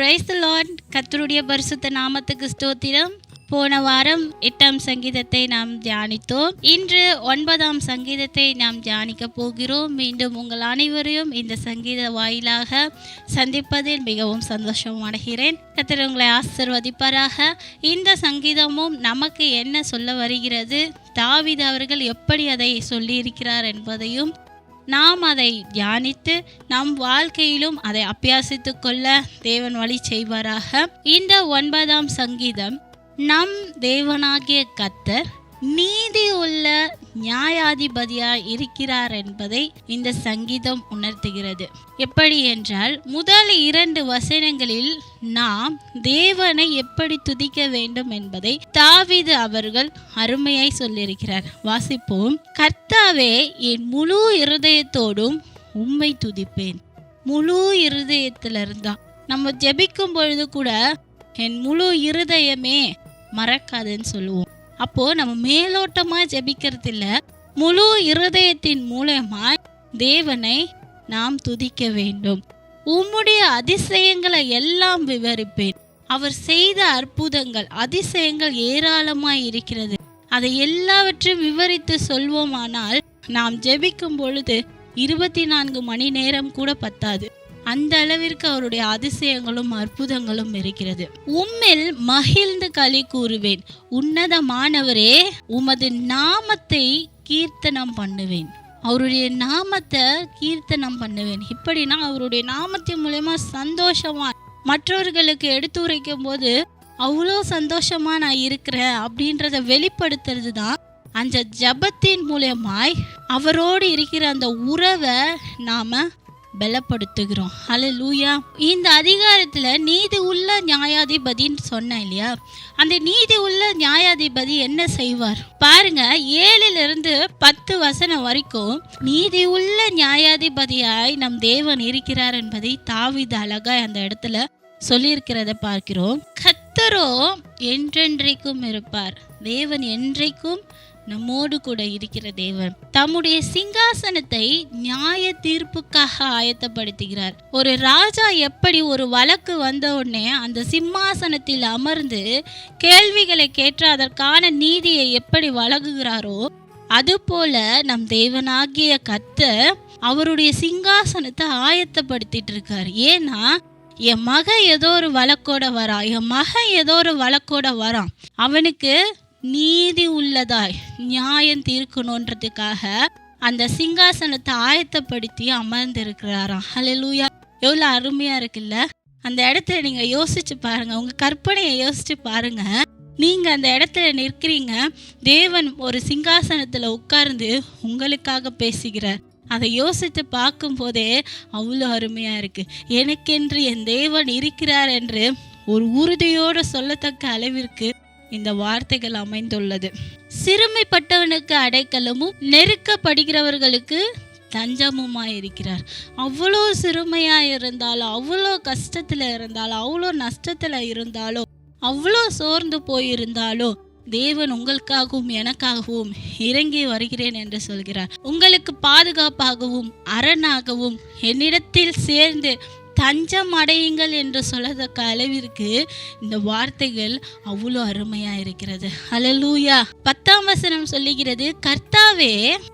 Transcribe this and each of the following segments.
Praise the Lord. கர்த்தருடைய பரிசுத்த நாமத்துக்கு ஸ்தோத்திரம். போன வாரம் 8ஆம் சங்கீதத்தை நாம் தியானித்தோம். இன்று 9ஆம் சங்கீதத்தை நாம் தியானிக்க போகிறோம். மீண்டும் உங்கள் அனைவரையும் இந்த சங்கீத வாயிலாக சந்திப்பதில் மிகவும் சந்தோஷம் அடைகிறேன். கர்த்தர் உங்களை ஆசீர்வதிப்பாராக. இந்த சங்கீதமும் நமக்கு என்ன சொல்ல வருகிறது, தாவீது அவர்கள் எப்படி அதை சொல்லியிருக்கிறார் என்பதையும் நாம் அதை தியானித்து நம் வாழ்க்கையிலும் அதை அபியாசித்து கொள்ள தேவன் வழி செய்வாராக. இந்த 9ஆம் சங்கீதம், நம் தேவனாகிய கர்த்தர் நீதி உள்ள நியாயாதிபதியாய் இருக்கிறார் என்பதை இந்த சங்கீதம் உணர்த்துகிறது. எப்படி என்றால், முதல் 2 வசனங்களில் நாம் தேவனை எப்படி துதிக்க வேண்டும் என்பதை தாவீது அவர்கள் அருமையாய் சொல்லியிருக்கிறார். வாசிப்போம். கர்த்தாவே, என் முழு இருதயத்தோடும் உம்மை துதிப்பேன். முழு இருதயத்திலிருந்தா நம்ம ஜெபிக்கும் பொழுது கூட என் முழு இருதயமே மறக்காதுன்னு சொல்லுவோம். அப்போ நம்ம மேலோட்டமா ஜெபிக்கிறது இல்ல, முழு இருதயத்தின் மூலமா தேவனை நாம் துதிக்க வேண்டும். உம்முடைய அதிசயங்களை எல்லாம் விவரிப்பேன். அவர் செய்த அற்புதங்கள், அதிசயங்கள் ஏராளமாய் இருக்கிறது. அதை எல்லாவற்றையும் விவரித்து சொல்வோமானால் நாம் ஜெபிக்கும் பொழுது 24 மணி நேரம் கூட பத்தாது. அந்த அளவிற்கு அவருடைய அதிசயங்களும் அற்புதங்களும் இருக்கிறது. உம்மில் மகிழ்ந்து களி கூறுவேன். உன்னதமானவரே, உமது நாமத்தை கீர்த்தனம் பண்ணுவேன். அவருடைய நாமத்தை கீர்த்தனம் பண்ணுவேன். இப்படின்னா அவருடைய நாமத்தின் மூலமா சந்தோஷமா மற்றவர்களுக்கு எடுத்துரைக்கும் போது அவ்வளோ சந்தோஷமா நான் இருக்கிறேன் அப்படின்றத வெளிப்படுத்துறது தான் அந்த ஜபத்தின் மூலமாய் அவரோடு இருக்கிற அந்த உறவை நாம பலப்படுத்துகிறோம். ஹல்லேலூயா. இந்த அதிகாரத்துல நீதி உள்ள நியாயாதிபதின்னு சொன்னேன் இல்லையா? அந்த நீதி உள்ள நியாயாதிபதி என்ன செய்வார் பாருங்க. 7 10 வசனம் வரைக்கும் நீதி உள்ள நியாயாதிபதியாய் நம் தேவன் இருக்கிறார் என்பதை தாவீது அழகாய் அந்த இடத்துல சொல்லியிருக்கிறத பார்க்கிறோம். கர்த்தரோ என்றென்றைக்கும் இருப்பார். தேவன் என்றைக்கும் நம்மோடு கூட இருக்கிற தேவன் தம்முடைய சிங்காசனத்தை நியாய தீர்ப்புக்காக ஆயத்தப்படுத்துகிறார். ஒரு ராஜா எப்படி ஒரு வழக்கு வந்த உடனே அந்த சிம்மாசனத்தில் அமர்ந்து கேள்விகளை கேட்டு அதற்கான நீதியை எப்படி வழங்குகிறாரோ, அதுபோல நம் தேவனாகிய கர்த்தர் அவருடைய சிங்காசனத்தை ஆயத்தப்படுத்திட்டு இருக்கார். ஏன்னா, என் மகன் ஏதோ ஒரு வழக்கோட வரான், என் மகன் ஏதோ ஒரு வழக்கோட வரான், அவனுக்கு நீதி உள்ளதாய் நியாயம் தீர்க்கணுன்றதுக்காக அந்த சிங்காசனத்தை ஆயத்தப்படுத்தி அமர்ந்திருக்கிறாராம். ஹல்லேலூயா. எவ்வளோ அருமையா இருக்குல்ல? அந்த இடத்துல நீங்க யோசிச்சு பாருங்க, உங்க கற்பனையை யோசிச்சு பாருங்க. நீங்க அந்த இடத்துல நிற்கிறீங்க, தேவன் ஒரு சிங்காசனத்துல உட்கார்ந்து உங்களுக்காக பேசுகிறார். அதை யோசித்து பார்க்கும் போதே அவ்வளோ அருமையா இருக்கு. எனக்கென்று என் தேவன் இருக்கிறார் என்று ஒரு உறுதியோடு சொல்லத்தக்க அளவிற்கு இந்த வார்த்தைகள் அமைந்துள்ளது. சிறுமைப்பட்டவனுக்கு அடைக்கலமும் நெருக்கப்படுகிறவர்களுக்கு தஞ்சமுமாய் இருக்கிறார். அவ்வளோ சிறுமையா இருந்தாலும், அவ்வளோ கஷ்டத்துல இருந்தாலும், அவ்வளோ நஷ்டத்துல இருந்தாலும், அவ்வளோ சோர்ந்து போயிருந்தாலும் தேவன் உங்களுக்காகவும் எனக்காகவும் இறங்கி வருகிறேன் என்று சொல்கிறார். உங்களுக்கு பாதுகாப்பாகவும் அரணாகவும் என்னிடத்தில் சேர்ந்து தஞ்சம் அடையுங்கள் என்று சொல்லத்தக்க அளவிற்கு இந்த வார்த்தைகள் அவ்வளோ அருமையா இருக்கிறது. ஹல்லேலூயா. 10ஆம் வசனம் சொல்லுகிறது, கர்த்தாவே,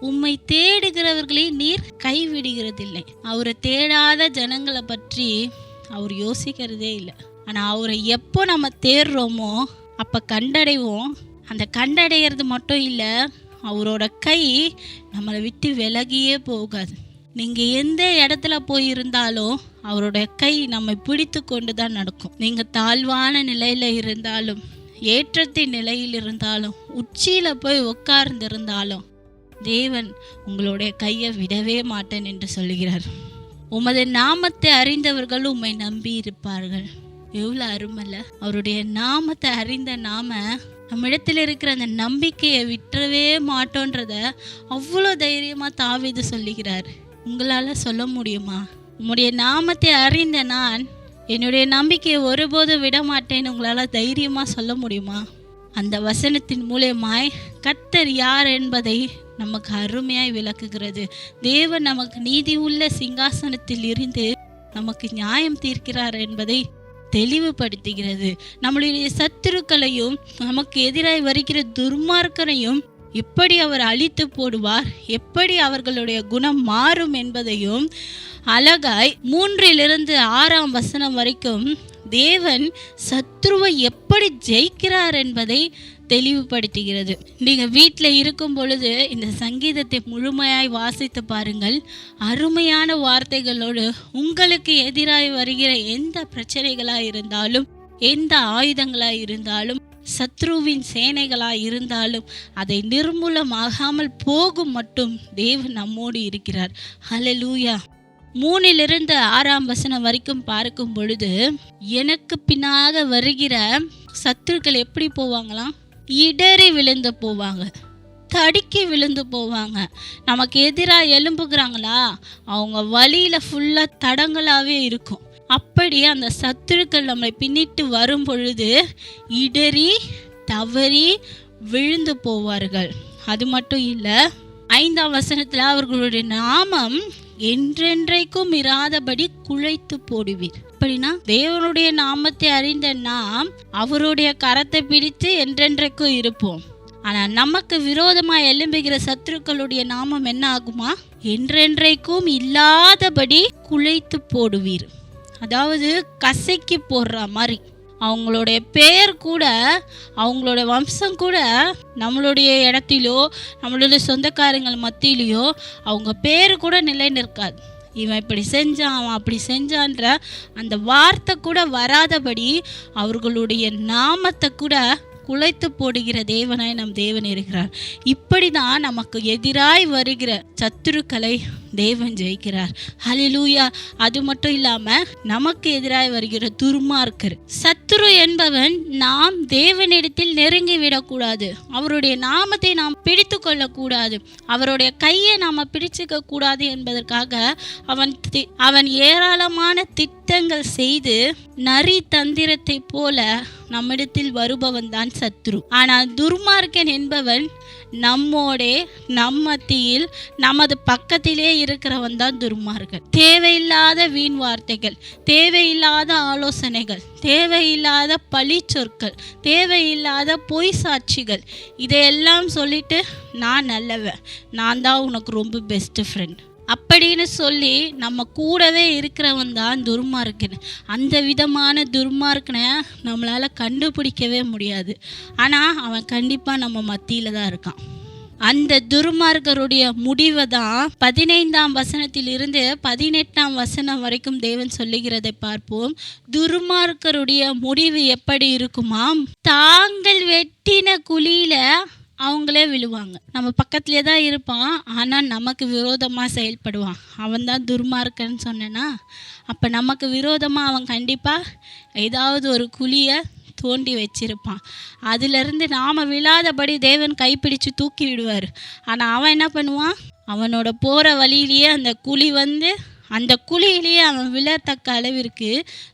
உம்மை தேடுகிறவர்களை நீர் கைவிடுகிறதில்லை. அவரை தேடாத ஜனங்களை பற்றி அவர் யோசிக்கிறதே இல்லை. ஆனா அவரை எப்போ நம்ம தேடுறோமோ அப்ப கண்டடைவோம். அந்த கண்டடைகிறது மட்டும் இல்லை, அவரோட கை நம்மளை விட்டு விலகியே போகாது. நீங்க எந்த இடத்துல போயிருந்தாலும் அவருடைய கை நம்மை பிடித்து கொண்டு தான் நடக்கும். நீங்க தாழ்வான நிலையில இருந்தாலும், ஏற்றத்தின் நிலையில் இருந்தாலும், உச்சியில போய் உட்கார்ந்திருந்தாலும் தேவன் உங்களுடைய கையை விடவே மாட்டேன் என்று சொல்கிறார். உமது நாமத்தை அறிந்தவர்கள் உம்மை நம்பி இருப்பார்கள். எவ்வளோ அருமல்ல? அவருடைய நாமத்தை அறிந்த நாம நம்மிடத்தில் இருக்கிற அந்த நம்பிக்கையை விட்டுறவே மாட்டோன்றத அவ்வளோ தைரியமா தாவீது சொல்லுகிறார். உங்களால சொல்ல முடியுமா? உம்முடைய நாமத்தை அறிந்த நான் என்னுடைய நம்பிக்கையை ஒருபோதும் விட மாட்டேன்னு உங்களால தைரியமா சொல்ல முடியுமா? அந்த வசனத்தின் மூலமாய் கர்த்தர் யார் என்பதை நமக்கு அருமையாய் விளக்குகிறது. தேவன் நமக்கு நீதி உள்ள சிங்காசனத்தில் இருந்து நமக்கு நியாயம் தீர்க்கிறார் என்பதை தெளிவுபடுத்துகிறது. நம்மளுடைய சத்துருக்களையும் நமக்கு எதிராய் வருகிற துர்மார்க்கரையும் எப்படி அவர் அழித்து போடுவார், எப்படி அவர்களுடைய குணம் மாறும் என்பதையும் அழகாய் 3-6 வரைக்கும் தேவன் சத்ருவை எப்படி ஜெயிக்கிறார் என்பதை தெளிவுபடுத்துகிறது. நீங்கள் வீட்டில் இருக்கும் பொழுது இந்த சங்கீதத்தை முழுமையாய் வாசித்து பாருங்கள். அருமையான வார்த்தைகளோடு உங்களுக்கு எதிராய் வருகிற எந்த பிரச்சனைகளாக இருந்தாலும், எந்த ஆயுதங்களாக இருந்தாலும், சத்ருவின் சேனைகளாக இருந்தாலும் அதை நிர்மூலமாகாமல் போகும் மட்டும் தேவன் நம்மோடு இருக்கிறார். ஹல்லேலூயா. 3-6 வரைக்கும் பார்க்கும் பொழுது, எனக்கு பின்னாக வருகிற சத்துருக்கள் எப்படி போவாங்களாம்? இடறி விழுந்து போவாங்க, தடுக்கி விழுந்து போவாங்க. நமக்கு எதிராக எழும்புகிறாங்களா, அவங்க வழியில் ஃபுல்லாக தடங்களாகவே இருக்கும். அப்படி அந்த சத்துருக்கள் நம்மளை பின்னிட்டு வரும் பொழுது இடறி தவறி விழுந்து போவார்கள். அது மட்டும் இல்லை, 5 அவர்களுடைய நாமம் என்றென்றைக்கும் இராதபடி குழைத்து போடுவீர். அப்படின்னா தேவனுடைய நாமத்தை அறிந்த நாம் அவருடைய கரத்தை பிடித்து என்றென்றைக்கும் இருப்போம். ஆனா நமக்கு விரோதமா எழும்புகிற சத்துருக்களுடைய நாமம் என்ன ஆகுமா? என்றென்றைக்கும் இல்லாதபடி குழைத்து போடுவீர். அதாவது கசக்கி போடுற மாதிரி. அவங்களுடைய பெயர் கூட, அவங்களோட வம்சம் கூட நம்மளுடைய இடத்திலோ நம்மளுடைய சொந்தக்காரங்கள் மத்தியிலையோ அவங்க பேர் கூட நிலை நிற்காது. இவன் இப்படி செஞ்சான், அவன் அப்படி செஞ்சான்ற அந்த வார்த்தை கூட வராதபடி அவர்களுடைய நாமத்தை கூட குலைத்து போடுகிற தேவனாய் நம் தேவன் இருக்கிறார். இப்படி தான் நமக்கு எதிராய் வருகிற சத்துருக்களை தேவன் ஜெயிக்கிறார். ஹல்லேலூயா. அது மட்டும் இல்லாம நமக்கு எதிராய் வருகிற துர்மார்க்கர், சத்துரு என்பவன் நாம் தேவனிடத்தில் நெருங்கி விடக்கூடாது, அவருடைய நாமத்தை நாம் பிடித்து கொள்ளக்கூடாது, அவருடைய கையை நாம பிடிச்சுக்க கூடாது என்பதற்காக அவன் ஏராளமான திட்டங்கள் செய்து நரி தந்திரத்தை போல நம்மிடத்தில் வருபவன் தான் சத்துரு. ஆனால் துர்மார்க்கன் என்பவன் நம்மோடே நம் மத்தியில் நமது பக்கத்திலே இருக்கிறவன் தான் துர்மார்க்கன். தேவையில்லாத வீண் வார்த்தைகள், தேவையில்லாத ஆலோசனைகள், தேவையில்லாத பழி சொற்கள், தேவையில்லாத பொய் சாட்சிகள், இதையெல்லாம் சொல்லிட்டு நான் நல்லவன், நான் தான் உனக்கு ரொம்ப பெஸ்ட் ஃப்ரெண்ட் அப்படின்னு சொல்லி நம்ம கூடவே இருக்கிறவன் தான் துர்மார்க்கன். அந்த விதமான துர்மார்க்கனை நம்மளால் கண்டுபிடிக்கவே முடியாது. ஆனால் அவன் கண்டிப்பாக நம்ம மத்தியில் தான் இருக்கான். அந்த துர்மார்க்கருடைய முடிவை தான் 15 18 வரைக்கும் தேவன் சொல்லுகிறதை பார்ப்போம். துர்மார்க்கருடைய முடிவு எப்படி இருக்குமாம்? தாங்கள் வெட்டின குழியில அவங்களே விழுவாங்க. நம்ம பக்கத்துலேயே தான் இருப்பான், ஆனால் நமக்கு விரோதமாக செயல்படுவான். அவன் தான் துர்மார்க்கன்னு சொன்னேன்னா, அப்போ நமக்கு விரோதமாக அவன் கண்டிப்பாக ஏதாவது ஒரு குழியை தோண்டி வச்சிருப்பான். அதிலிருந்து நாம் விழாதபடி தேவன் கைப்பிடிச்சு தூக்கி விடுவார். ஆனால் அவன் என்ன பண்ணுவான்? அவனோட போகிற வழியிலேயே அந்த குழி வந்து அந்த குழியிலேயே அவன் விழத்தக்க அளவிற்கு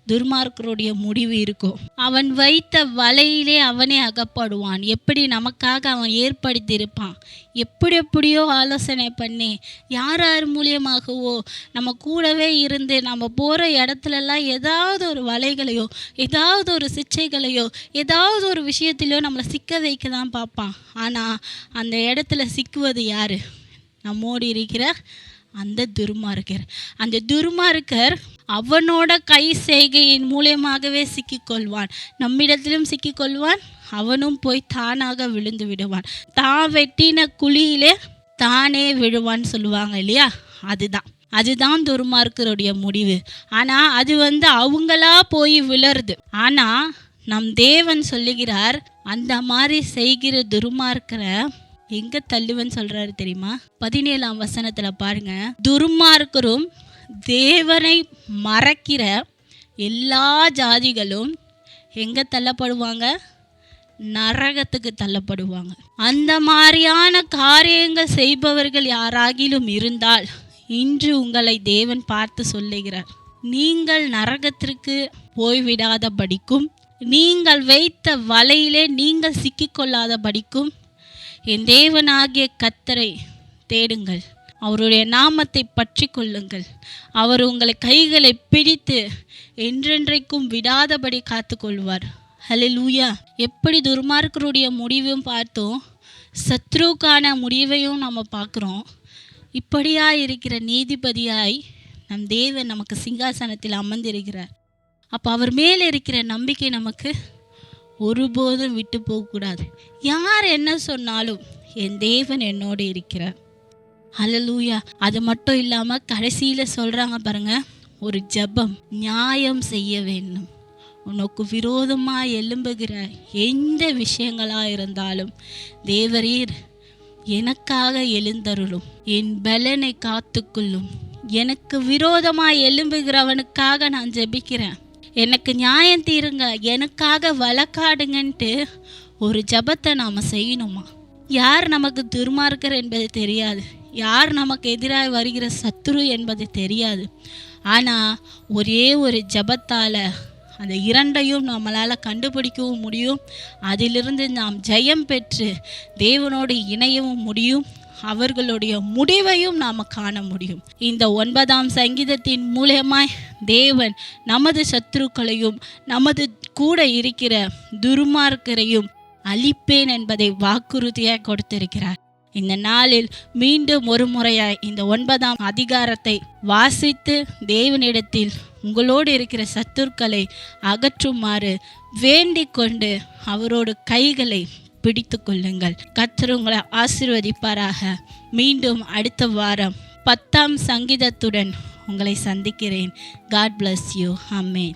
துர்மார்க்கருடைய முடிவு இருக்கும். அவன் வைத்த வலையிலே அவனே அகப்படுவான். எப்படி நமக்காக அவன் ஏற்படுத்தியிருப்பான், எப்படியோ ஆலோசனை பண்ணி யார் மூலியமாகவோ நம்ம கூடவே இருந்து நம்ம போகிற இடத்துலலாம் ஏதாவது ஒரு வலைகளையோ ஏதாவது ஒரு சிச்சைகளையோ ஏதாவது ஒரு விஷயத்திலையோ நம்மளை சிக்க வைக்க தான் பார்ப்பான். ஆனால் அந்த இடத்துல சிக்குவது யார்? நம்மோடு இருக்கிற அந்த துர்மார்க்கர். அந்த துர்மார்க்கர் அவனோட கை செய்கையின் மூலமாகவே சிக்கிக்கொள்வான். நம்மிடத்திலும் சிக்கிக்கொள்வான், அவனும் போய் தானாக விழுந்து விடுவான். தான் வெட்டின குழியிலே தானே விழுவான்னு சொல்லுவாங்க இல்லையா? அதுதான் துர்மார்க்கருடைய முடிவு. ஆனால் அது அவங்களா போய் விழருது. ஆனால் நம் தேவன் சொல்லுகிறார், அந்த மாதிரி செய்கிற துர்மார்க்கரை எங்க தள்ளுவன்னு சொல்றாரு தெரியுமா? 17 பாருங்க. துர்மார்க்கரும் தேவனை மறக்கிற எல்லா ஜாதிகளும் எங்க தள்ளப்படுவாங்க? நரகத்துக்கு தள்ளப்படுவாங்க. அந்த மாதிரியான காரியங்கள் செய்பவர்கள் யாராகிலும் இருந்தால் இன்று உங்களை தேவன் பார்த்து சொல்லுகிறார், நீங்கள் நரகத்திற்கு போய்விடாத படிக்கும், நீங்கள் வைத்த வலையிலே நீங்கள் சிக்கிக்கொள்ளாத படிக்கும் என் தேவனாகிய கர்த்தரை தேடுங்கள், அவருடைய நாமத்தை பற்றி கொள்ளுங்கள். அவர் உங்களை கைகளை பிடித்து என்றென்றைக்கும் விடாதபடி காத்து கொள்வார். ஹல்லேலூயா. எப்படி துர்மார்க்கருடைய முடிவும் பார்த்தோம், சத்ருக்கான முடிவையும் நம்ம பார்க்குறோம். இப்படியாய் இருக்கிற நீதிபதியாய் நம் தேவன் நமக்கு சிங்காசனத்தில் அமர்ந்திருக்கிறார். அப்போ அவர் மேலே இருக்கிற நம்பிக்கை நமக்கு ஒருபோதும் விட்டு போகக்கூடாது. யார் என்ன சொன்னாலும் என் தேவன் என்னோடு இருக்கிறார். ஹல்லேலூயா. அது மட்டும் இல்லாமல் கடைசியில் சொல்கிறாங்க பாருங்க, ஒரு ஜெபம் நியாயம் செய்ய வேண்டும். உனக்கு விரோதமாக எழும்புகிற எந்த விஷயங்களாக இருந்தாலும் தேவரீர் எனக்காக எழுந்தருளும், என் பலனை காத்துக்கொள்ளும். எனக்கு விரோதமாக எழும்புகிறவனுக்காக நான் ஜெபிக்கிறேன், எனக்கு நியாயம் தீருங்க, எனக்காக வழக்காடுங்கன்ட்டு ஒரு ஜெபத்தை நாம் செய்யணுமா? யார் நமக்கு துர்மார்க்கர் என்பது தெரியாது, யார் நமக்கு எதிராக வருகிற சத்துரு என்பது தெரியாது. ஆனால் ஒரே ஒரு ஜெபத்தால் அந்த இரண்டையும் நம்மளால் கண்டுபிடிக்கவும் முடியும். அதிலிருந்து நாம் ஜெயம் பெற்று தேவனோடு இணையவும் முடியும். அவர்களுடைய முடிவையும் நாம் காண முடியும். இந்த 9ஆம் சங்கீதத்தின் மூலமாய் தேவன் நமது சத்துருக்களையும் நமது கூட இருக்கிற துர்மார்க்கரையும் அழிப்பேன் என்பதை வாக்குறுதியாக கொடுத்திருக்கிறார். இந்த நாளில் மீண்டும் ஒரு முறையாய் இந்த 9ஆம் அதிகாரத்தை வாசித்து தேவனிடத்தில் உங்களோடு இருக்கிற சத்துருக்களை அகற்றுமாறு வேண்டிக் கொண்டு அவரோடு கைகளை பிடித்து கொள்ளுங்கள். கர்த்தர் உங்களை ஆசீர்வதிப்பாராக. மீண்டும் அடுத்த வாரம் 10ஆம் சங்கீதத்துடன் உங்களை சந்திக்கிறேன். God bless you. Amen.